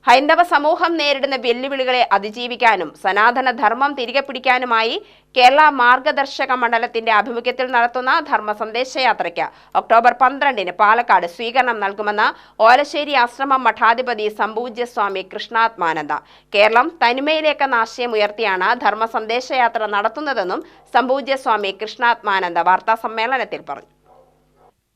ഹൈന്ദവ സമൂഹം നേരിടുന്ന വെല്ലുവിളികളെ അതിജീവിക്കാനും സനാതന ധർമ്മം തിരികെ പിടിക്കാനുമായി കേരള മാർഗദർശക മണ്ഡലത്തിന്റെ ആഭിമുഖ്യത്തിൽ നടത്തുന്ന ധർമ്മ സന്ദേശയാത്രയ്ക്ക് ഒക്ടോബർ 12-ന് പാലക്കാട് സ്വീകരണം നൽകുമെന്ന് ഓലശ്ശേരി ആശ്രമം മഠാധിപതി സംപൂജ്യ സ്വാമി കൃഷ്ണാത്മാനന്ദ. കേരളം തനിമയിലേക്കെന്ന ആശയം ഉയർത്തിയാണ് ധർമ്മ സന്ദേശയാത്ര നടത്തുന്നതെന്നും സംപൂജ്യ സ്വാമി കൃഷ്ണാത്മാനന്ദ വാർത്താസമ്മേളനത്തിൽ പറഞ്ഞു.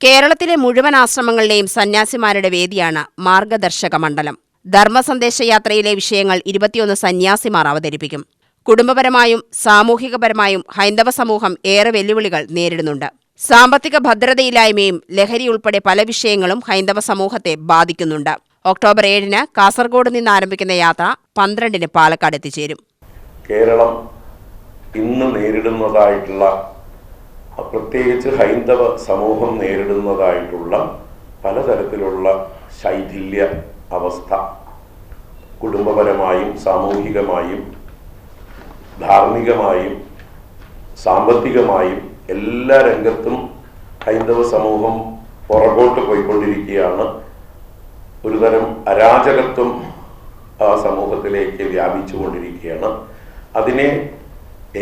കേരളത്തിലെ മുഴുവൻ ആശ്രമങ്ങളിലെയും സന്യാസിമാരുടെ വേദിയാണ് മാർഗദർശക മണ്ഡലം. ധർമ്മസന്ദേശയാത്രയിലെ വിഷയങ്ങൾ 21 സന്യാസിമാർ അവതരിപ്പിക്കും. കുടുംബപരമായും സാമൂഹികപരമായും ഹൈന്ദവ സമൂഹം ഏറെ വെല്ലുവിളികൾ നേരിടുന്നുണ്ട്. സാമ്പത്തിക ഭദ്രതയില്ലായ്മയും ലഹരി ഉൾപ്പെടെ പല വിഷയങ്ങളും ഹൈന്ദവ സമൂഹത്തെ ബാധിക്കുന്നുണ്ട്. ഒക്ടോബർ 7-ന് കാസർഗോഡ് നിന്ന് ആരംഭിക്കുന്ന യാത്ര 12-ന് പാലക്കാട് എത്തിച്ചേരും. കേരളം ഇന്ന് നേരിടുന്നതായിട്ടുള്ള, പ്രത്യേകിച്ച് ഹൈന്ദവ സമൂഹം നേരിടുന്നതായിട്ടുള്ള പലതരത്തിലുള്ള ശൈഥില്യ അവസ്ഥ, കുടുംബപരമായും സാമൂഹികമായും ധാർമ്മികമായും സാമ്പത്തികമായും എല്ലാ രംഗത്തും ഹൈന്ദവ സമൂഹം പുറകോട്ട് പോയിക്കൊണ്ടിരിക്കുകയാണ്. ഒരുതരം അരാജകത്വം ആ സമൂഹത്തിലേക്ക് വ്യാപിച്ചുകൊണ്ടിരിക്കുകയാണ്. അതിനെ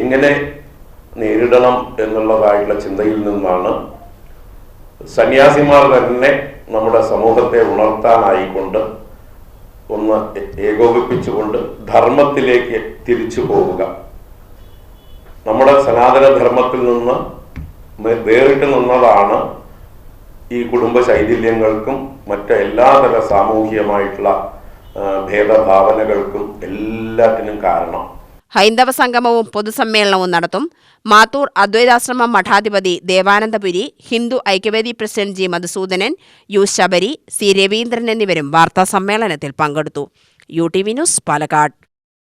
എങ്ങനെ നേരിടണം എന്നുള്ളതായിട്ടുള്ള ചിന്തയിൽ നിന്നാണ് സന്യാസിമാർ തന്നെ നമ്മുടെ സമൂഹത്തെ ഉണർത്താനായിക്കൊണ്ട് ഒന്ന് ഏകോപിപ്പിച്ചുകൊണ്ട് ധർമ്മത്തിലേക്ക് തിരിച്ചു പോവുക. നമ്മുടെ സനാതന ധർമ്മത്തിൽ നിന്ന് വേറിട്ട് നിന്നതാണ് ഈ കുടുംബ ശൈഥില്യങ്ങൾക്കും മറ്റെല്ലാതര സാമൂഹികമായിട്ടുള്ള ഭേദഭാവനകൾക്കും എല്ലാത്തിനും കാരണം. ഹൈന്ദവ സംഗമവും പൊതുസമ്മേളനവും നടത്തും. മാത്തൂർ അദ്വൈതാശ്രമം മഠാധിപതി Devanandapuri, Hindu Aikyavedi president G Madhusoodanan, U Sabari, C Raveendran എന്നിവരും വാർത്താസമ്മേളനത്തിൽ പങ്കെടുത്തു. UTV news, Palakkad.